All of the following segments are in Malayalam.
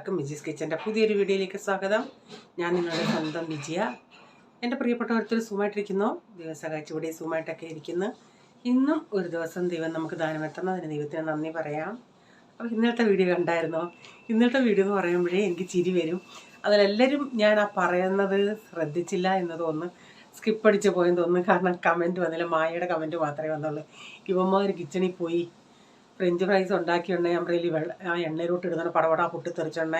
എല്ലാവർക്കും വിജീസ് കിച്ചൻ്റെ പുതിയൊരു വീഡിയോയിലേക്ക് സ്വാഗതം. ഞാൻ നിങ്ങളുടെ സ്വന്തം വിജയ. എൻ്റെ പ്രിയപ്പെട്ടവർക്ക് സുഖമായിട്ടിരിക്കുന്നു. ദൈവം സഹായിച്ച് ഇവിടെ സുഖമായിട്ടൊക്കെ ഇരിക്കുന്നു. ഇന്നും ഒരു ദിവസം ദൈവം നമുക്ക് ദാനമെത്തണം. അതിന് ദൈവത്തിന് നന്ദി പറയാം. അപ്പോൾ ഇന്നത്തെ വീഡിയോ കണ്ടായിരുന്നോ? ഇന്നത്തെ വീഡിയോ എന്ന് പറയുമ്പോഴേ എനിക്ക് ചിരി വരും. അതിലെല്ലാവരും ഞാൻ ആ പറയുന്നത് ശ്രദ്ധിച്ചില്ല എന്ന് തോന്നുന്നു, സ്കിപ്പ് അടിച്ച് പോയെന്ന് തോന്നുന്നു. കാരണം കമൻറ്റ് വന്നില്ല, മായയുടെ കമൻറ്റ് മാത്രമേ വന്നുള്ളൂ. ഇവന്മാർ കിച്ചണിൽ പോയി ഫ്രഞ്ച് ഫ്രൈസ് ഉണ്ടാക്കിയുണ്ടെങ്കിൽ അമ്പറേലി ആ എണ്ണയിലോട്ട് ഇടുന്ന പടപടാ പൊട്ടിത്തെറിച്ചെണ്ണ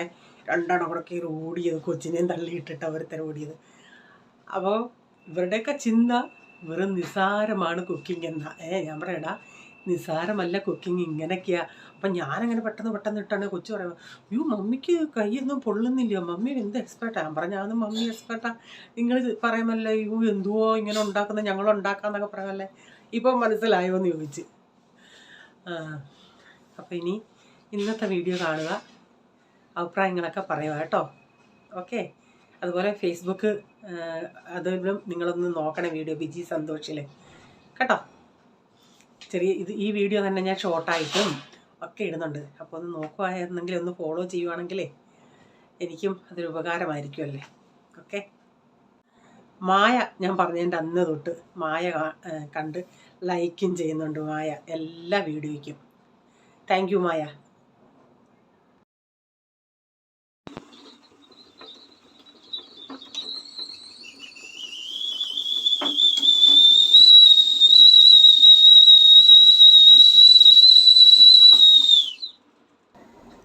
രണ്ടെണ്ണം കൂടെ കയറി ഓടിയത്, കൊച്ചിനെയും തള്ളിയിട്ടിട്ട് അവരുത്തരം ഓടിയത്. അപ്പോൾ ഇവരുടെയൊക്കെ ചിന്ത വെറും നിസ്സാരമാണ് കുക്കിംഗ് എന്നാ. ഞാൻ പറയടാ, നിസ്സാരമല്ല കുക്കിംഗ്, ഇങ്ങനെയൊക്കെയാ. അപ്പം ഞാനങ്ങനെ പെട്ടെന്ന് ഇട്ടാണ് കൊച്ചു പറയുമ്പോൾ, അയ്യോ മമ്മിക്ക് കൈയൊന്നും പൊള്ളുന്നില്ലയോ, മമ്മി എന്ത് എക്സ്പേർട്ടാണ്. ഞാൻ പറഞ്ഞാൽ അത് മമ്മി എക്സ്പേർട്ടാ, നിങ്ങൾ പറയുമല്ലേ അയ്യോ എന്തുവോ ഇങ്ങനെ ഉണ്ടാക്കുന്നത്, ഞങ്ങളുണ്ടാക്കാമെന്നൊക്കെ പറയാമല്ലേ. ഇപ്പം മനസ്സിലായോ എന്ന് ചോദിച്ച്. അപ്പോൾ ഇനി ഇന്നത്തെ വീഡിയോ കാണുക, അഭിപ്രായങ്ങളൊക്കെ പറയുക കേട്ടോ. ഓക്കെ. അതുപോലെ ഫേസ്ബുക്ക് അതിലും നിങ്ങളൊന്ന് നോക്കണേ വീഡിയോ, ബിജി സന്തോഷിൽ കേട്ടോ. ഈ വീഡിയോ തന്നെ ഞാൻ ഷോർട്ടായിട്ടും ഒക്കെ ഇടുന്നുണ്ട്. അപ്പോൾ ഒന്ന് നോക്കുവായിരുന്നെങ്കിൽ ഒന്ന് ഫോളോ ചെയ്യുവാണെങ്കിലേ എനിക്കും അതൊരു ഉപകാരമായിരിക്കുമല്ലേ. ഓക്കെ. മായ ഞാൻ പറഞ്ഞതിൻ്റെ അന്ന് തൊട്ട് മായ കണ്ട് ലൈക്കും ചെയ്യുന്നുണ്ട് മായ എല്ലാ വീഡിയോയ്ക്കും. താങ്ക് യു മായ.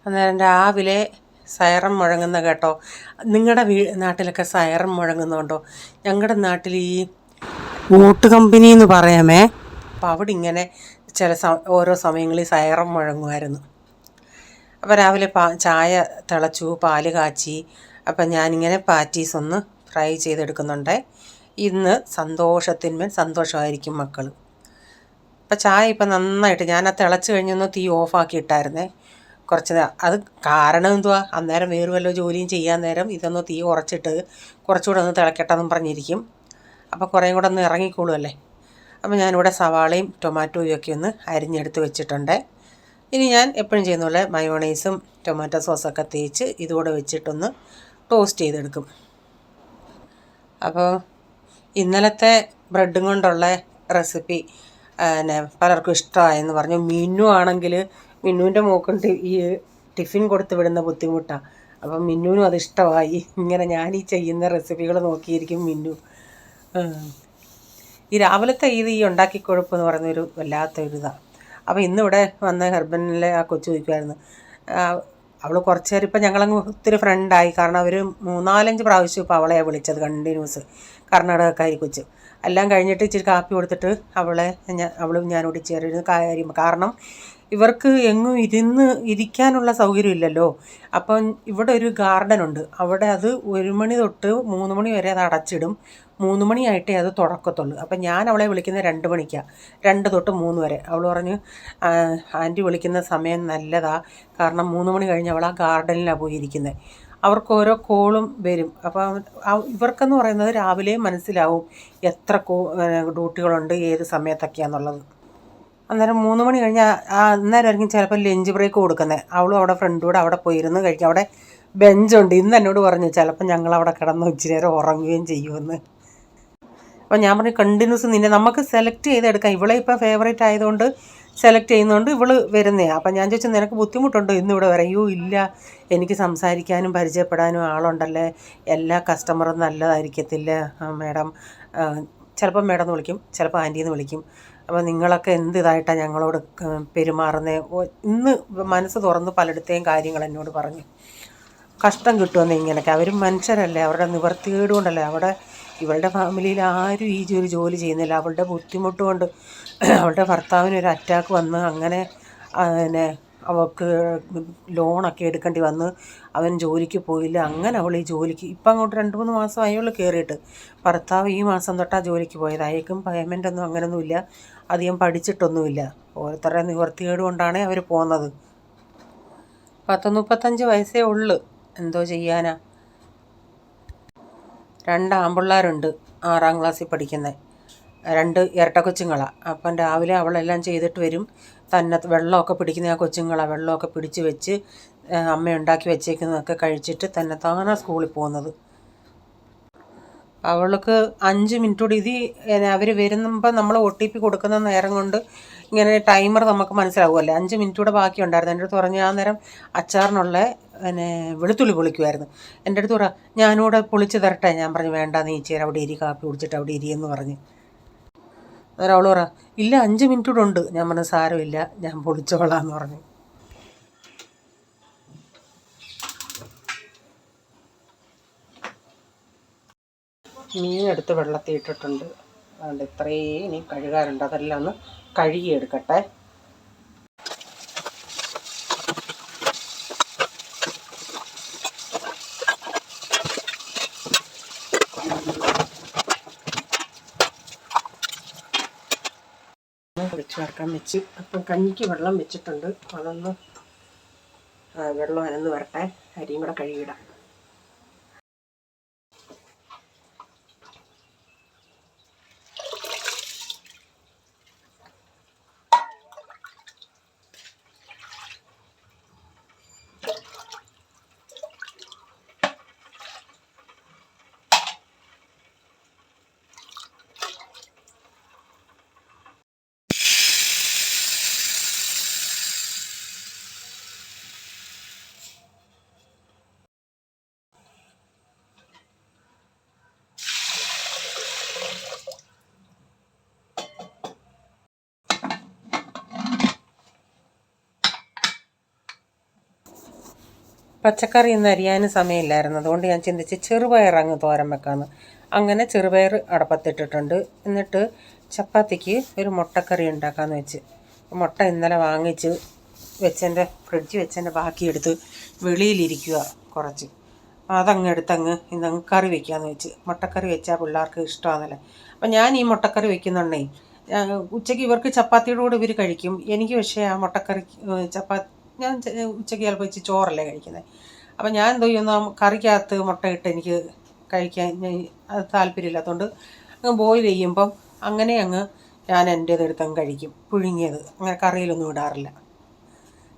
അന്നേരം രാവിലെ സൈറൻ മുഴങ്ങുന്ന കേട്ടോ. നിങ്ങളുടെ നാട്ടിലൊക്കെ സൈറൻ മുഴങ്ങുന്നുണ്ടോ? ഞങ്ങളുടെ നാട്ടിൽ ഈ വോട്ട് കമ്പനി എന്ന് പറയാമേ, അപ്പോൾ അവിടെ ഇങ്ങനെ ഓരോ സമയങ്ങളിൽ സൈറൻ മുഴങ്ങുമായിരുന്നു. അപ്പോൾ രാവിലെ ചായ തിളച്ചു, പാല് കാച്ചി. അപ്പം ഞാനിങ്ങനെ പാറ്റീസ് ഒന്ന് ഫ്രൈ ചെയ്തെടുക്കുന്നുണ്ട്. ഇന്ന് സന്തോഷത്തിന്മേൽ സന്തോഷമായിരിക്കും മക്കൾ. അപ്പം ചായ ഇപ്പം നന്നായിട്ട് ഞാൻ ആ തിളച്ച് കഴിഞ്ഞൊന്ന് തീ ഓഫാക്കി ഇട്ടായിരുന്നേ കുറച്ച്. അത് കാരണം എന്തുവാ, അന്നേരം വേറെ വല്ല ജോലിയും ചെയ്യാൻ നേരം ഇതൊന്ന് തീ കുറച്ചിട്ട് കുറച്ചുകൂടെ ഒന്ന് തിളക്കട്ടെന്നും പറഞ്ഞിരിക്കും. അപ്പോൾ കുറേയും കൂടെ ഒന്ന് ഇറങ്ങിക്കോളുമല്ലേ. അപ്പോൾ ഞാനിവിടെ സവാളയും ടൊമാറ്റോയും ഒക്കെ ഒന്ന് അരിഞ്ഞെടുത്ത് വെച്ചിട്ടുണ്ട്. ഇനി ഞാൻ എപ്പോഴും ചെയ്യുന്ന പോലെ മയോണൈസും ടൊമാറ്റോ സോസൊക്കെ തേച്ച് ഇതുകൂടെ വെച്ചിട്ടൊന്ന് ടോസ്റ്റ് ചെയ്തെടുക്കും. അപ്പോൾ ഇന്നലത്തെ ബ്രെഡും കൊണ്ടുള്ള റെസിപ്പി പലർക്കും ഇഷ്ടമായെന്ന് പറഞ്ഞു. മിന്നു ആണെങ്കിൽ മിന്നുവിൻ്റെ മോക്കുണ്ട് ഈ ടിഫിൻ കൊടുത്ത് വിടുന്ന ബുദ്ധിമുട്ടാണ്. അപ്പം മിന്നുവിനും അത് ഇഷ്ടമായി. ഇങ്ങനെ ഞാൻ ഈ ചെയ്യുന്ന റെസിപ്പികൾ നോക്കിയിരിക്കും മിന്നു. ഈ രാവിലത്തെ ഈ ഉണ്ടാക്കിക്കൊഴുപ്പ് എന്ന് പറയുന്നൊരു വല്ലാത്തൊരിതാണ്. അപ്പോൾ ഇന്നിവിടെ വന്ന ഹെർബനിലെ ആ കൊച്ചു ചോദിക്കുമായിരുന്നു. അവൾ കുറച്ച് നേരം ഇപ്പം ഞങ്ങളങ്ങ് ഒത്തിരി ഫ്രണ്ടായി. കാരണം അവർ 3-4 പ്രാവശ്യം ഇപ്പോൾ അവളെ വിളിച്ചത് കണ്ടിന്യൂസ്, കർണാടകക്കാരി കൊച്ച്. എല്ലാം കഴിഞ്ഞിട്ട് ഇച്ചിരി കാപ്പി കൊടുത്തിട്ട് അവളും ഞാനോട് ചേർന്ന് കാര്യം. കാരണം ഇവർക്ക് എങ്ങും ഇരിക്കാനുള്ള സൗകര്യം ഇല്ലല്ലോ. അപ്പം ഇവിടെ ഒരു ഗാർഡനുണ്ട്. അവിടെ അത് 1 മണി തൊട്ട് 3 മണി വരെ അത് അടച്ചിടും. 3 മണിയായിട്ടേ അത് തുറക്കത്തുള്ളൂ. അപ്പം ഞാൻ അവളെ വിളിക്കുന്നത് 2 മണിക്കാണ്, 2 തൊട്ട് 3 വരെ. അവൾ പറഞ്ഞു ആൻറ്റി വിളിക്കുന്ന സമയം നല്ലതാണ്, കാരണം 3 മണി കഴിഞ്ഞ് അവൾ ആ ഗാർഡനിലാണ് പോയിരിക്കുന്നത്. അവർക്ക് ഓരോ കോളും വരും. അപ്പം ഇവർക്കെന്ന് പറയുന്നത് രാവിലെ മനസ്സിലാവും എത്ര ഡ്യൂട്ടികളുണ്ട്, ഏത് സമയത്തൊക്കെയാണെന്നുള്ളത്. അന്നേരം 3 മണി കഴിഞ്ഞാൽ അന്നേരമായിരിക്കും ചിലപ്പോൾ ലഞ്ച് ബ്രേക്ക് കൊടുക്കുന്നത്. അവളും അവിടെ ഫ്രണ്ടൂടെ അവിടെ പോയിരുന്ന് കഴിക്കും. അവിടെ ബെഞ്ചുണ്ട്. ഇന്ന് എന്നോട് പറഞ്ഞു ചിലപ്പോൾ ഞങ്ങളവിടെ കിടന്ന് ഇച്ചിരി നേരം ഉറങ്ങുകയും ചെയ്യുമെന്ന്. അപ്പോൾ ഞാൻ പറഞ്ഞു കണ്ടിന്യൂസ് നമുക്ക് സെലക്ട് ചെയ്തെടുക്കാം. ഇവളെ ഇപ്പോൾ ഫേവറേറ്റ് ആയതുകൊണ്ട് സെലക്ട് ചെയ്യുന്നതുകൊണ്ട് ഇവൾ വരുന്നതാണ്. അപ്പം ഞാൻ ചോദിച്ചു നിനക്ക് ബുദ്ധിമുട്ടുണ്ടോ ഇന്ന് ഇവിടെ വരാൻ? ഇല്ല, എനിക്ക് സംസാരിക്കാനും പരിചയപ്പെടാനും ആളുണ്ടല്ലേ, എല്ലാ കസ്റ്റമറും നല്ലതായിരിക്കത്തില്ല മാഡം. ചിലപ്പോൾ മാഡം എന്ന് വിളിക്കും, ചിലപ്പോൾ ആൻറ്റി എന്ന് വിളിക്കും. അപ്പോൾ നിങ്ങളൊക്കെ എന്ത് ഇതായിട്ടാണ് ഞങ്ങളോട് പെരുമാറുന്നത്. ഇന്ന് മനസ്സ് തുറന്ന് പലയിടത്തെയും കാര്യങ്ങൾ എന്നോട് പറഞ്ഞു. കഷ്ടം കിട്ടുമെന്ന് ഇങ്ങനെയൊക്കെ. അവരും മനുഷ്യരല്ലേ, അവരുടെ നിവർത്തികേട് കൊണ്ടല്ലേ. അവിടെ ഇവളുടെ ഫാമിലിയിൽ ആരും ഈ ഒരു ജോലി ചെയ്യുന്നില്ല. അവളുടെ ബുദ്ധിമുട്ട് കൊണ്ട് അവളുടെ ഭർത്താവിന് ഒരു അറ്റാക്ക് വന്ന് അങ്ങനെ അവൾക്ക് ലോണൊക്കെ എടുക്കേണ്ടി വന്ന് അവൻ ജോലിക്ക് പോയില്ല. അങ്ങനെ അവൾ ഈ ജോലിക്ക് ഇപ്പം അങ്ങോട്ട് 2-3 മാസം അയാൾ കയറിയിട്ട്. ഭർത്താവ് ഈ മാസം തൊട്ടാ ജോലിക്ക് പോയത്. അയക്കും പേയ്മെൻ്റൊന്നും അങ്ങനെയൊന്നുമില്ല, അധികം പഠിച്ചിട്ടൊന്നുമില്ല. ഓരോരുത്തരുടെ നിവർത്തികേട് കൊണ്ടാണ് അവർ പോകുന്നത്. 30-35 വയസ്സേ ഉള്ളു. എന്തോ ചെയ്യാനാ. 2 ആൺപിള്ളേരുണ്ട് 6ാം ക്ലാസ്സിൽ പഠിക്കുന്നത്. 2 ഇരട്ട കൊച്ചുങ്ങളാണ്. അപ്പം രാവിലെ അവളെല്ലാം ചെയ്തിട്ട് വരും. തന്നെ വെള്ളമൊക്കെ പിടിക്കുന്ന ആ കൊച്ചുങ്ങളാണ്. വെള്ളമൊക്കെ പിടിച്ച് വെച്ച് അമ്മ ഉണ്ടാക്കി വെച്ചേക്കുന്നതൊക്കെ കഴിച്ചിട്ട് തന്നെത്താനെ സ്കൂളിൽ പോകുന്നത്. അവൾക്ക് 5 മിനിറ്റ് കൂടി അവർ വരുമ്പോൾ നമ്മൾ OTP കൊടുക്കുന്ന നേരം കൊണ്ട് ഇങ്ങനെ ടൈമർ നമുക്ക് മനസ്സിലാവുമല്ലേ, 5 മിനിറ്റ് കൂടെ ബാക്കി ഉണ്ടായിരുന്നു. എൻ്റെ അടുത്ത് പറഞ്ഞു, ആ നേരം അച്ചാറിനുള്ള വെളുത്തുള്ളി പൊളിക്കുമായിരുന്നു. എൻ്റെ അടുത്ത് പറ, ഞാനിവിടെ പൊളിച്ച് തരട്ടെ. ഞാൻ പറഞ്ഞു, വേണ്ട, നീ ഇച്ചിരി അവിടെ ഇരി, കാപ്പി കുടിച്ചിട്ട് അവിടെ ഇരിയെന്ന് പറഞ്ഞ്. അന്നേരം അവൾ പറ, ഇല്ല 5 മിനിറ്റ് കൂടെ ഉണ്ട്. ഞാൻ പറഞ്ഞു, സാരമില്ല, ഞാൻ പൊളിച്ചോളാം എന്ന് പറഞ്ഞു. മീനെടുത്ത് വെള്ളത്തിൽ ഇട്ടിട്ടുണ്ട്. അതുകൊണ്ട് ഇത്രയും ഇനി കഴുകാറുണ്ട്, അതെല്ലാം ഒന്ന് കഴുകിയെടുക്കട്ടെ. വെച്ച് വറക്കാൻ വെച്ച്, അപ്പം കഞ്ഞിക്ക് വെള്ളം വെച്ചിട്ടുണ്ട്. അതൊന്ന് വെള്ളം അനന്ന് വരട്ടെ, അരിയും കൂടെ കഴുകിയിടാം. പച്ചക്കറി ഇന്ന് അരിയാനും സമയമില്ലായിരുന്നു. അതുകൊണ്ട് ഞാൻ ചിന്തിച്ച് ചെറുപയർ അങ്ങ് തോരൻ വെക്കാമെന്ന്. അങ്ങനെ ചെറുപയർ അടപ്പത്തിട്ടിട്ടുണ്ട്. എന്നിട്ട് ചപ്പാത്തിക്ക് ഒരു മുട്ടക്കറി ഉണ്ടാക്കാമെന്ന് വെച്ച്. മുട്ട ഇന്നലെ വാങ്ങിച്ച് ഫ്രിഡ്ജ് വെച്ചതിൻ്റെ ബാക്കിയെടുത്ത് വെളിയിലിരിക്കുക കുറച്ച്. അതങ്ങ് എടുത്തങ്ങ് ഇന്നങ്ങ് കറി വയ്ക്കാമെന്ന് വെച്ച്. മുട്ടക്കറി വെച്ചാൽ പിള്ളേർക്ക് ഇഷ്ടമാണല്ലേ. അപ്പം ഞാൻ ഈ മുട്ടക്കറി വയ്ക്കുന്നുണ്ടേ, ഉച്ചയ്ക്ക് ഇവർക്ക് ചപ്പാത്തിയുടെ കൂടെ ഇവർ കഴിക്കും. എനിക്ക് പക്ഷേ ആ മുട്ടക്കറി ഞാൻ ഉച്ചയ്ക്ക് ചിലപ്പോൾ ഇച്ചിരി ചോറല്ലേ കഴിക്കുന്നത്. അപ്പം ഞാൻ എന്തോ ചെയ്യുന്ന കറിക്കകത്ത് മുട്ടയിട്ട് എനിക്ക് കഴിക്കാൻ അത് താല്പര്യമില്ലാത്തതുകൊണ്ട് അങ്ങ് ബോയിൽ ചെയ്യുമ്പം അങ്ങനെ ഞാൻ എൻ്റേതെടുത്തങ്ങ് കഴിക്കും, പുഴുങ്ങിയത്. അങ്ങനെ കറിയിലൊന്നും ഇടാറില്ല.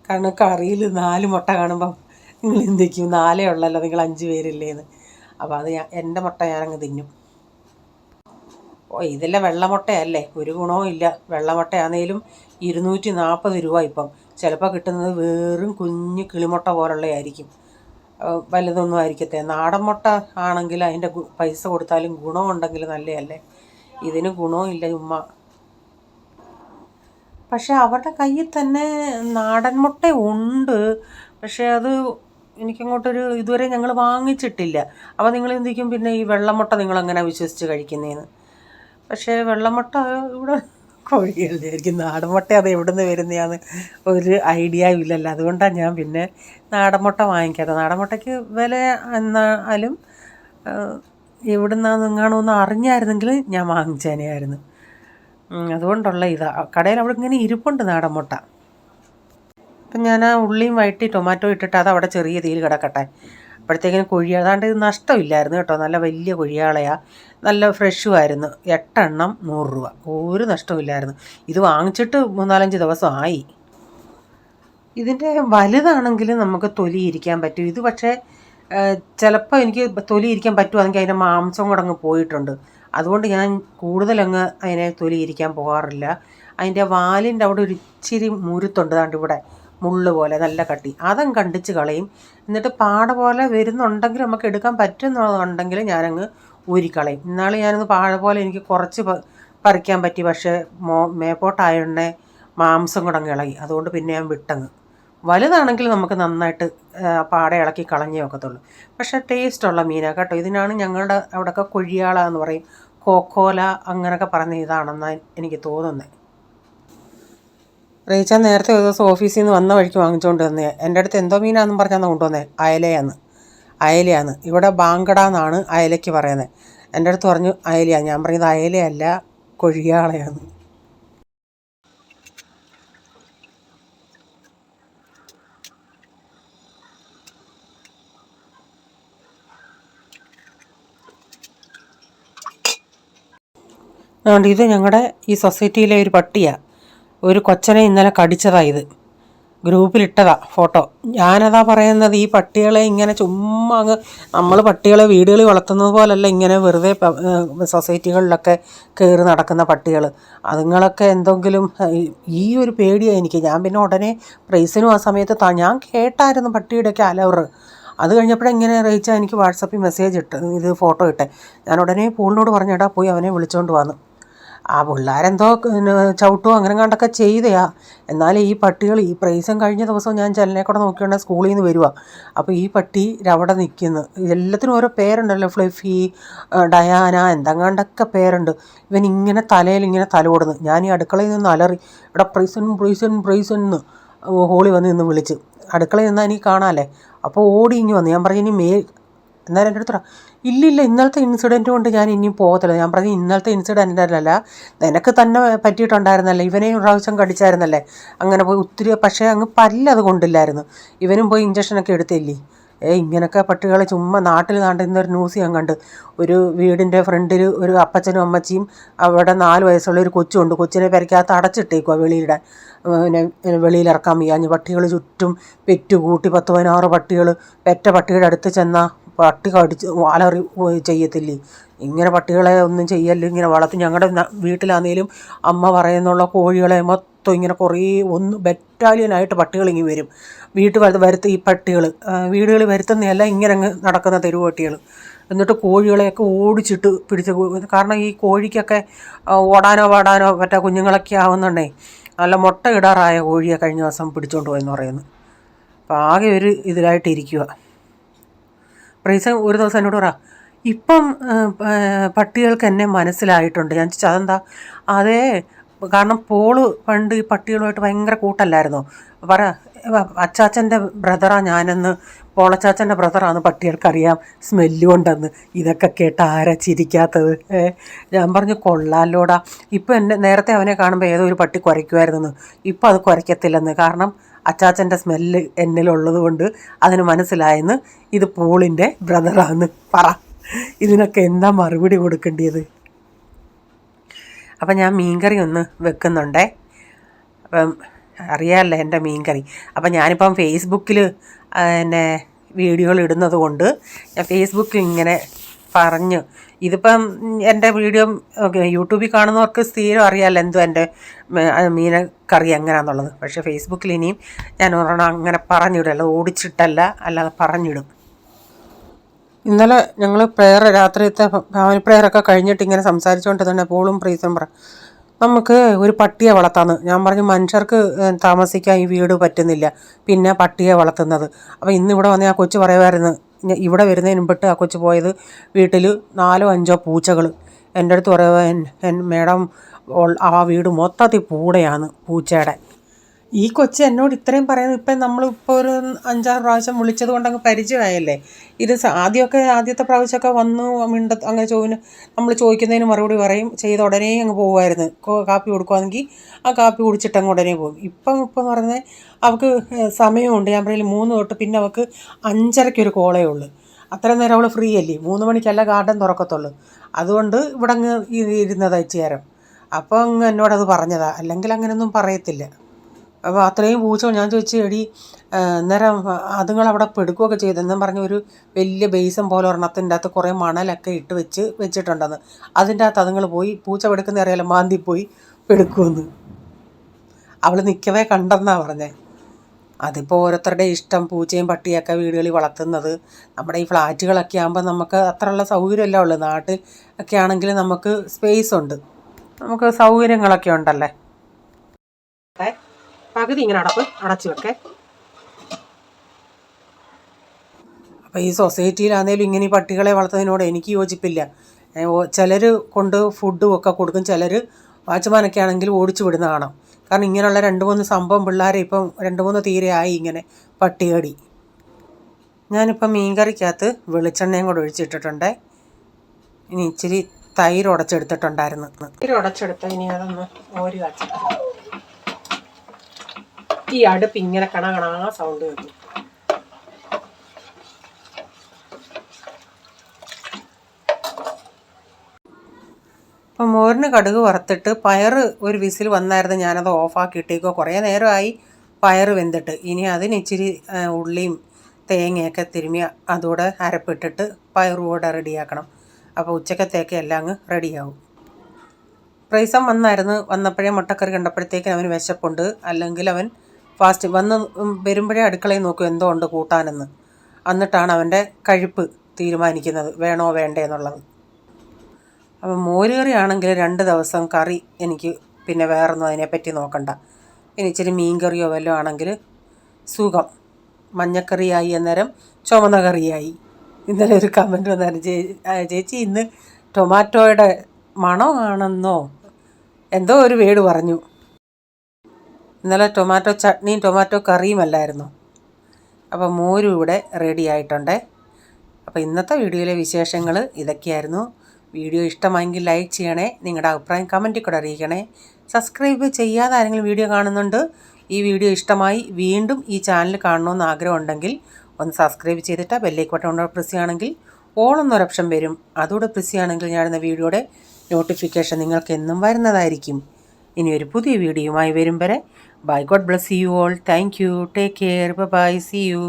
കാരണം കറിയിൽ 4 മുട്ട കാണുമ്പം നിങ്ങൾ എന്തൊക്കെയും 4 ഉള്ളല്ലോ, നിങ്ങൾ 5 പേരില്ലേന്ന്. അപ്പോൾ അത് എൻ്റെ മുട്ട ഞാനങ്ങ് തിന്നും. ഇതെല്ലാം വെള്ളമുട്ടയല്ലേ, ഒരു ഗുണവും ഇല്ല. വെള്ളമുട്ടയാണെങ്കിലും 240 രൂപ ഇപ്പം. ചിലപ്പോൾ കിട്ടുന്നത് വെറും കുഞ്ഞ് കിളിമുട്ട പോലുള്ളതായിരിക്കും, വലുതൊന്നും ആയിരിക്കത്തെ. നാടൻ മുട്ട ആണെങ്കിൽ അതിൻ്റെ പൈസ കൊടുത്താലും ഗുണമുണ്ടെങ്കിൽ നല്ലതല്ലേ. ഇതിന് ഗുണവും ഇല്ല, ചുമ്മാ. പക്ഷേ അവരുടെ കയ്യിൽ തന്നെ നാടൻ മുട്ട ഉണ്ട്. പക്ഷേ അത് എനിക്കങ്ങോട്ടൊരു ഇതുവരെ ഞങ്ങൾ വാങ്ങിച്ചിട്ടില്ല. അപ്പോൾ നിങ്ങൾ എന്തിക്കും പിന്നെ ഈ വെള്ളമുട്ട നിങ്ങളെങ്ങനെ വിശ്വസിച്ച് കഴിക്കുന്നതെന്ന്. പക്ഷേ വെള്ളമുട്ട ഇവിടെ കോഴികളുടെയായിരിക്കും. നാടൻ മുട്ട അത് എവിടെ നിന്ന് വരുന്നതാന്ന് ഒരു ഐഡിയ ഇല്ലല്ലോ. അതുകൊണ്ടാണ് ഞാൻ പിന്നെ നാടൻ മുട്ട വാങ്ങിക്കാതെ. നാടൻ മുട്ടയ്ക്ക് വില എന്നാലും എവിടെ നിന്നാണെന്നെങ്ങാണോന്ന് അറിഞ്ഞായിരുന്നെങ്കിൽ ഞാൻ വാങ്ങിച്ചേനെയായിരുന്നു. അതുകൊണ്ടുള്ള കടയിൽ അവിടെ ഇങ്ങനെ ഇരിപ്പുണ്ട് നാടൻ മുട്ട. അപ്പം ഞാൻ ആ ഉള്ളിയും വഴറ്റി ടൊമാറ്റോ ഇട്ടിട്ട് അത് അവിടെ ചെറിയ തീയിൽ കിടക്കട്ടെ. അപ്പോഴത്തേക്കിനും അതാണ്ട് നഷ്ടമില്ലായിരുന്നു കേട്ടോ. നല്ല വലിയ കൊഴിയാളയാണ്, നല്ല ഫ്രഷുമായിരുന്നു. 8 എണ്ണം 100 രൂപ, ഒരു നഷ്ടമില്ലായിരുന്നു. ഇത് വാങ്ങിച്ചിട്ട് 3-4 ദിവസമായി. ഇതിൻ്റെ വലുതാണെങ്കിൽ നമുക്ക് തൊലി ഇരിക്കാൻ പറ്റും. ഇത് പക്ഷേ ചിലപ്പോൾ എനിക്ക് തൊലി ഇരിക്കാൻ പറ്റുവാണെങ്കിൽ അതിൻ്റെ മാംസം കൂടെ അങ്ങ് പോയിട്ടുണ്ട്. അതുകൊണ്ട് ഞാൻ കൂടുതലങ്ങ് അതിനെ തൊലി ഇരിക്കാൻ പോകാറില്ല. അതിൻ്റെ വാലിൻ്റെ അവിടെ ഒരു ഇച്ചിരി മുരുത്തുണ്ട്, ദാണ്ട് ഇവിടെ മുള്ള് പോലെ നല്ല കട്ടി, അതങ്ങ് കണ്ടിച്ച് കളയും. എന്നിട്ട് പാട പോലെ വരുന്നുണ്ടെങ്കിൽ നമുക്ക് എടുക്കാൻ പറ്റുന്നുണ്ടെങ്കിൽ ഞാനങ്ങ് ഊരിക്കളയും. ഇന്നാൾ ഞാനൊന്ന് പാഴ പോലെ എനിക്ക് കുറച്ച് പറിക്കാൻ പറ്റി. പക്ഷേ മേപ്പോട്ടായതുകൊണ്ടേ മാംസം കൂടെ അങ്ങ് ഇളകി. അതുകൊണ്ട് പിന്നെ ഞാൻ വിട്ടങ്ങ്. വലുതാണെങ്കിൽ നമുക്ക് നന്നായിട്ട് പാട ഇളക്കി കളഞ്ഞേ ഒക്കത്തുള്ളൂ. പക്ഷേ ടേസ്റ്റുള്ള മീനാണ് കേട്ടോ. ഇതിനാണ് ഞങ്ങളുടെ അവിടെയൊക്കെ കൊഴിയാള എന്ന് പറയും, കോക്കോല അങ്ങനെയൊക്കെ പറഞ്ഞ ഇതാണെന്നാണ് എനിക്ക് തോന്നുന്നത്. റീച്ച നേരത്തെ ഒരു ദിവസം ഓഫീസിൽ നിന്ന് വന്ന വഴിക്ക് വാങ്ങിച്ചുകൊണ്ട് വന്നേ. എൻ്റെ അടുത്ത് എന്തോ മീനാണെന്നും പറഞ്ഞാൽ കൊണ്ടുവന്നേ. അയലയാണ്. ഇവിടെ ബാങ്കട എന്നാണ് അയലയ്ക്ക് പറയുന്നത്. എൻ്റെ അടുത്ത് പറഞ്ഞു അയലയാണ്. ഞാൻ പറഞ്ഞത് അയലയല്ല, കൊഴിയാളയാണ്. അതുകൊണ്ട് ഇത് ഞങ്ങളുടെ ഈ സൊസൈറ്റിയിലെ ഒരു പട്ടിയാണ്. ഒരു കൊച്ചനെ ഇന്നലെ കടിച്ചതാണ് ഇത്. ഗ്രൂപ്പിലിട്ടതാ ഫോട്ടോ. ഞാനതാ പറയുന്നത്, ഈ പട്ടികളെ ഇങ്ങനെ ചുമ്മാ അങ്ങ് നമ്മൾ പട്ടികളെ വീടുകളിൽ വളർത്തുന്നത് പോലല്ല ഇങ്ങനെ വെറുതെ സൊസൈറ്റികളിലൊക്കെ കയറി നടക്കുന്ന പട്ടികൾ. അതുങ്ങളൊക്കെ എന്തെങ്കിലും ഈ ഒരു പേടിയാണ് എനിക്ക്. ഞാൻ പിന്നെ ഉടനെ പ്രൈസിനും ആ സമയത്ത് ഞാൻ കേട്ടായിരുന്നു പട്ടിയുടെയൊക്കെ അലവറ്. അത് കഴിഞ്ഞപ്പോഴിങ്ങനെ റീച്ച എനിക്ക് വാട്സപ്പിൽ മെസ്സേജ് ഇട്ട് ഇത് ഫോട്ടോ ഇട്ടെ. ഞാൻ ഉടനെ പൂളിനോട് പറഞ്ഞേടാ പോയി അവനെ വിളിച്ചുകൊണ്ട് വന്നു. ആ പിള്ളേരെന്തോ ചവിട്ടോ അങ്ങനെ കണ്ടൊക്കെ ചെയ്തയാ. എന്നാലും ഈ പട്ടികൾ ഈ പ്രൈസും കഴിഞ്ഞ ദിവസം ഞാൻ ജനലിനെ കൂടെ നോക്കിയോണ്ട് സ്കൂളിൽ നിന്ന് വരുക. അപ്പോൾ ഈ പട്ടി അവിടെ നിൽക്കുന്നു. എല്ലാത്തിനും ഓരോ പേരുണ്ടല്ലോ, ഫ്ലഫി, ഡയാന, എന്തെങ്ങാണ്ടൊക്കെ പേരുണ്ട്. ഇവൻ ഇങ്ങനെ തലയിൽ ഇങ്ങനെ തലോടുന്നു. ഞാൻ ഈ അടുക്കളയിൽ നിന്ന് അലറി, ഇവിടെ പ്രൈസൺ പ്രൈസൺ പ്രൈസൺ എന്ന് ഹോളി വന്ന് നിന്ന് വിളിച്ച്. അടുക്കളയിൽ നിന്നാൽ എനിക്ക് കാണാമല്ലേ. അപ്പോൾ ഓടി ഇങ്ങ് വന്നു. ഞാൻ പറഞ്ഞു ഇനി എന്നാലും എൻ്റെ അടുത്ത് ഇല്ലില്ല ഇന്നലത്തെ ഇൻസിഡൻറ്റ് കൊണ്ട് ഞാൻ ഇനിയും പോകത്തില്ല. ഞാൻ പറഞ്ഞു ഇന്നലത്തെ ഇൻസിഡൻ്റ് അല്ലല്ല, നിനക്ക് തന്നെ പറ്റിയിട്ടുണ്ടായിരുന്നല്ലേ, ഇവനെയും പ്രാവശ്യം കടിച്ചായിരുന്നല്ലേ, അങ്ങനെ പോയി ഒത്തിരി. പക്ഷേ അങ്ങ് പല്ലത് കൊണ്ടില്ലായിരുന്നു. ഇവനും പോയി ഇഞ്ചക്ഷനൊക്കെ എടുത്തില്ലേ. ഇങ്ങനൊക്കെ പട്ടികൾ ചുമ്മാ നാട്ടിൽ ഇന്നൊരു ന്യൂസ് ഞാൻ കണ്ട്. ഒരു വീടിൻ്റെ ഫ്രണ്ടിൽ ഒരു അപ്പച്ചനും അമ്മച്ചിയും അവിടെ 4 വയസ്സുള്ള ഒരു കൊച്ചുണ്ട്. കൊച്ചിനെ പെരയ്ക്കകത്ത് അടച്ചിട്ടേക്കുക വെളിയിടാൻ. പിന്നെ വെളിയിലിറക്കാൻ വയ്യാഞ്ഞ് പട്ടികൾ ചുറ്റും പെറ്റുകൂട്ടി 10-16 പട്ടികൾ. പെറ്റ പട്ടിയുടെ അടുത്ത് ചെന്നാൽ പട്ടി കടിച്ച് അലറി ചെയ്യത്തില്ലേ. ഇങ്ങനെ പട്ടികളെ ഒന്നും ചെയ്യല്ല, ഇങ്ങനെ വളർത്തി. ഞങ്ങളുടെ വീട്ടിലാണെങ്കിലും അമ്മ പറയുന്നുള്ള കോഴികളെ മൊത്തം ഇങ്ങനെ കുറേ ബറ്റാലിയനായിട്ട് പട്ടികളിങ്ങി വരും. വീട്ടിൽ വരുത്തി ഈ പട്ടികൾ വീടുകളിൽ വരുത്തുന്നതല്ല, ഇങ്ങനെ അങ്ങ് നടക്കുന്ന തെരുവ് പട്ടികൾ. എന്നിട്ട് കോഴികളെയൊക്കെ ഓടിച്ചിട്ട് പിടിച്ച്. കാരണം ഈ കോഴിക്കൊക്കെ ഓടാനോ പാടാനോ മറ്റേ കുഞ്ഞുങ്ങളൊക്കെ ആവുന്നുണ്ടേ. നല്ല മുട്ട ഇടാറായ കോഴിയെ കഴിഞ്ഞ ദിവസം പിടിച്ചുകൊണ്ട് പോയെന്ന് പറയുന്നു. അപ്പോൾ ആകെ ഒരു ഇതിലായിട്ടിരിക്കുക. പ്രൈസ് ഒരു ദിവസം എന്നോട് പറ, ഇപ്പം പട്ടികൾക്ക് എന്നെ മനസ്സിലായിട്ടുണ്ട്. ഞാൻ ചോദിച്ചാൽ അതെന്താ? അതേ, കാരണം പോള് പണ്ട് ഈ പട്ടികളുമായിട്ട് ഭയങ്കര കൂട്ടല്ലായിരുന്നോ. പറ, അച്ചാച്ചൻ്റെ ബ്രദറാണ് ഞാനെന്ന്, പോളച്ചാച്ചൻ്റെ ബ്രദറാണ്, പട്ടികൾക്കറിയാം സ്മെല്ല് കൊണ്ടെന്ന്. ഇതൊക്കെ കേട്ട് ആരാ ചിരിക്കാത്തത്? ഞാൻ പറഞ്ഞു കൊള്ളാലോടാ. ഇപ്പം നേരത്തെ അവനെ കാണുമ്പോൾ ഏതോ ഒരു പട്ടി കുരയ്ക്കുമായിരുന്നു, ഇപ്പം അത് കുരയ്ക്കത്തില്ലെന്ന്. കാരണം അച്ചാച്ചൻ്റെ സ്മെല്ല് എന്നിലുള്ളത് കൊണ്ട് അതിന് മനസ്സിലായെന്ന് ഇത് പോളിൻ്റെ ബ്രദറാന്ന്. പറ, ഇതിനൊക്കെ എന്താ മറുപടി കൊടുക്കേണ്ടത്? അപ്പം ഞാൻ മീൻകറി ഒന്ന് വെക്കുന്നുണ്ടേ. അപ്പം അറിയാമല്ലോ എൻ്റെ മീൻകറി. അപ്പം ഞാനിപ്പം ഫേസ്ബുക്കിൽ പിന്നെ വീഡിയോകൾ ഇടുന്നത് കൊണ്ട് ഞാൻ ഫേസ്ബുക്കിൽ ഇങ്ങനെ പറഞ്ഞു. ഇതിപ്പം എൻ്റെ വീഡിയോ യൂട്യൂബിൽ കാണുന്നവർക്ക് സ്ഥിരം അറിയാമല്ലോ എന്തോ എൻ്റെ മീനക്കറി എങ്ങനെയാണെന്നുള്ളത്. പക്ഷേ ഫേസ്ബുക്കിൽ ഇനിയും ഞാൻ ഒരെണ്ണം അങ്ങനെ പറഞ്ഞിടുമല്ലോ, ഓടിച്ചിട്ടല്ല, അല്ലാതെ പറഞ്ഞിടും. ഇന്നലെ ഞങ്ങൾ രാത്രിയത്തെ ഭവന പ്രേയറൊക്കെ കഴിഞ്ഞിട്ട് ഇങ്ങനെ സംസാരിച്ചുകൊണ്ട് തന്നെ പോളും പ്രീസും നമുക്ക് ഒരു പട്ടിയെ വളർത്താമെന്ന്. ഞാൻ പറഞ്ഞു മനുഷ്യർക്ക് താമസിക്കാൻ ഈ വീട് പറ്റുന്നില്ല, പിന്നെ പട്ടിയെ വളർത്തുന്നത്. അപ്പോൾ ഇന്നിവിടെ വന്ന് ആ കൊച്ചു പറയുമായിരുന്നു, ഇവിടെ വരുന്നതിന് മുമ്പിട്ട് ആ കൊച്ചു പോയത് വീട്ടിൽ 4-5 പൂച്ചകൾ. എൻ്റെ അടുത്ത് പറയുക, മേഡം ആ വീട് മൊത്തത്തിൽ പൂടയാണ് പൂച്ചയുടെ. ഈ കൊച്ച് എന്നോട് ഇത്രയും പറയുന്നത് ഇപ്പം നമ്മളിപ്പോൾ ഒരു 5-6 പ്രാവശ്യം വിളിച്ചത് കൊണ്ട് അങ്ങ് പരിചയമായല്ലേ. ഇത് ആദ്യത്തെ പ്രാവശ്യമൊക്കെ വന്നു അങ്ങനെ നമ്മൾ ചോദിക്കുന്നതിന് മറുപടി പറയും, ചെയ്ത ഉടനെ അങ്ങ് പോകുമായിരുന്നു. കാപ്പി കൊടുക്കുവാണെങ്കിൽ ആ കാപ്പി കുടിച്ചിട്ട് അങ്ങ് ഉടനെ പോകും. ഇപ്പം എന്ന് പറഞ്ഞാൽ അവൾക്ക് സമയമുണ്ട്. ഞാൻ പറയില്ല 3 തൊട്ട് പിന്നെ അവൾക്ക് 5:30 കോളേ ഉള്ളൂ. അത്രയും നേരം അവൾ ഫ്രീ അല്ലേ. 3 മണിക്കല്ല ഗാർഡൻ തുറക്കത്തുള്ളൂ. അതുകൊണ്ട് ഇവിടെ അങ്ങ് ഇരുന്നതാണ് ഇച്ചിരം. അപ്പോൾ അങ്ങ് എന്നോടത് പറഞ്ഞതാണ്, അല്ലെങ്കിൽ അങ്ങനെയൊന്നും പറയത്തില്ല. അപ്പോൾ അത്രയും പൂച്ച. ഞാൻ ചോദിച്ചു, എടി അന്നേരം അതുങ്ങളവിടെ പെടുക്കുകയൊക്കെ ചെയ്തെന്നും പറഞ്ഞ് ഒരു വലിയ ബേസൻ പോലെ ഒരെണ്ണത്തിൻ്റെ അകത്ത് കുറേ മണലൊക്കെ വെച്ചിട്ടുണ്ടെന്ന്. അതിൻ്റെ അകത്ത് അതുങ്ങൾ പോയി പൂച്ച പെടുക്കുന്ന അറിയാലോ, മാന്തിപ്പോയി പെടുക്കുമെന്ന് അവൾ നിൽക്കവേ കണ്ടെന്നാണ് പറഞ്ഞത്. അതിപ്പോൾ ഓരോരുത്തരുടെ ഇഷ്ടം. പൂച്ചയും പട്ടിയൊക്കെ വീടുകളിൽ വളർത്തുന്നത്. നമ്മുടെ ഈ ഫ്ലാറ്റുകളൊക്കെ ആകുമ്പോൾ നമുക്ക് അത്രയുള്ള സൗകര്യമല്ല ഉള്ളൂ. നാട്ടിൽ ഒക്കെ ആണെങ്കിൽ നമുക്ക് സ്പേസ് ഉണ്ട്, നമുക്ക് സൗകര്യങ്ങളൊക്കെ ഉണ്ടല്ലേ. പകുതി ഇങ്ങനെ അടച്ചു വെക്കേ. അപ്പോൾ ഈ സൊസൈറ്റിയിലാണെങ്കിലും ഇങ്ങനെ ഈ പട്ടികളെ വളർത്തുന്നതിനോട് എനിക്ക് യോജിപ്പില്ല. ചിലർ കൊണ്ട് ഫുഡും ഒക്കെ കൊടുക്കും, ചിലർ വാച്ച്മാനൊക്കെ ആണെങ്കിൽ ഓടിച്ചു വിടുന്ന കാണാം. കാരണം ഇങ്ങനെയുള്ള 2-3 സംഭവം പിള്ളേരെ ഇപ്പം 2-3 തീരെ ആയി ഇങ്ങനെ പട്ടികടി. ഞാനിപ്പം മീൻകറിക്കകത്ത് വെളിച്ചെണ്ണയും കൂടെ ഒഴിച്ചിട്ടിട്ടുണ്ട്. ഇനി ഇച്ചിരി തൈര് ഉടച്ചെടുത്തിട്ടുണ്ടായിരുന്നു. തൈര് ഉടച്ചെടുത്ത ഇനി അതൊന്ന് മോര് കാച്ചി. ഈ അടുപ്പ് ഇങ്ങനെ കണ സൗണ്ട് കേൾക്കും. അപ്പം മോരിന് കടുക് വറുത്തിട്ട് പയർ ഒരു വിസിൽ വന്നായിരുന്നു, ഞാനത് ഓഫാക്കി ഇട്ടേക്കോ. കുറേ നേരമായി പയറ് വെന്തിട്ട് ഇനി അതിന് ഇച്ചിരി ഉള്ളിയും തേങ്ങയൊക്കെ തിരുമ്മി അതോടെ അരപ്പിട്ടിട്ട് പയറും കൂടെ റെഡിയാക്കണം. അപ്പോൾ ഉച്ചക്കത്തേക്ക് എല്ലാം അങ്ങ് റെഡിയാവും. പ്രൈസം വന്നപ്പോഴേ മുട്ടക്കറി കണ്ടപ്പോഴത്തേക്കും അവന് വിശപ്പുണ്ട്. അല്ലെങ്കിൽ അവൻ ഫാസ്റ്റ് വരുമ്പോഴേ അടുക്കളയിൽ നോക്കും എന്തോ ഉണ്ട് കൂട്ടാനെന്ന്. എന്നിട്ടാണ് അവൻ്റെ കഴിപ്പ് തീരുമാനിക്കുന്നത്, വേണോ വേണ്ടേ എന്നുള്ളത്. അപ്പം മോരുകറി ആണെങ്കിൽ 2 ദിവസം കറി എനിക്ക് പിന്നെ വേറൊന്നും അതിനെപ്പറ്റി നോക്കണ്ട. ഇനി ഇച്ചിരി മീൻ കറിയോ വല്ലതും ആണെങ്കിൽ സുഖം. മഞ്ഞക്കറിയായി അന്നേരം ചുമന്ന കറിയായി. ഇന്നലെ ഒരു കമൻറ്റ് വന്നായിരുന്നു, ചേച്ചി ഇന്ന് ടൊമാറ്റോയുടെ മണമാണെന്നോ എന്തോ ഒരു വേട് പറഞ്ഞു. ഇന്നലെ ടൊമാറ്റോ ചട്നിയും ടൊമാറ്റോ കറിയും അല്ലായിരുന്നു. അപ്പോൾ മോരും ഇവിടെ റെഡി ആയിട്ടുണ്ട്. അപ്പോൾ ഇന്നത്തെ വീഡിയോയിലെ വിശേഷങ്ങൾ ഇതൊക്കെയായിരുന്നു. വീഡിയോ ഇഷ്ടമായെങ്കിൽ ലൈക്ക് ചെയ്യണേ, നിങ്ങളുടെ അഭിപ്രായം കമൻറ്റിൽ കൂടെ അറിയിക്കണേ. സബ്സ്ക്രൈബ് ചെയ്യാതെ ആരെങ്കിലും വീഡിയോ കാണുന്നുണ്ട്, ഈ വീഡിയോ ഇഷ്ടമായി വീണ്ടും ഈ ചാനൽ കാണണമെന്ന് ആഗ്രഹമുണ്ടെങ്കിൽ ഒന്ന് സബ്സ്ക്രൈബ് ചെയ്തിട്ട് ബെല്ലൈക്കൺ ബട്ടൺ പ്രസ് ചെയ്യുകയാണെങ്കിൽ ഓൾ എന്നൊരു ഓപ്ഷൻ വരും. അതുകൂടെ പ്രസ് ചെയ്യുകയാണെങ്കിൽ ഞാനിടുന്ന വീഡിയോയുടെ നോട്ടിഫിക്കേഷൻ നിങ്ങൾക്ക് എന്നും വരുന്നതായിരിക്കും. ഇനി ഒരു പുതിയ വീഡിയോയുമായി വരും വരെ bye. God bless you all. Thank you. Take care. Bye. See U.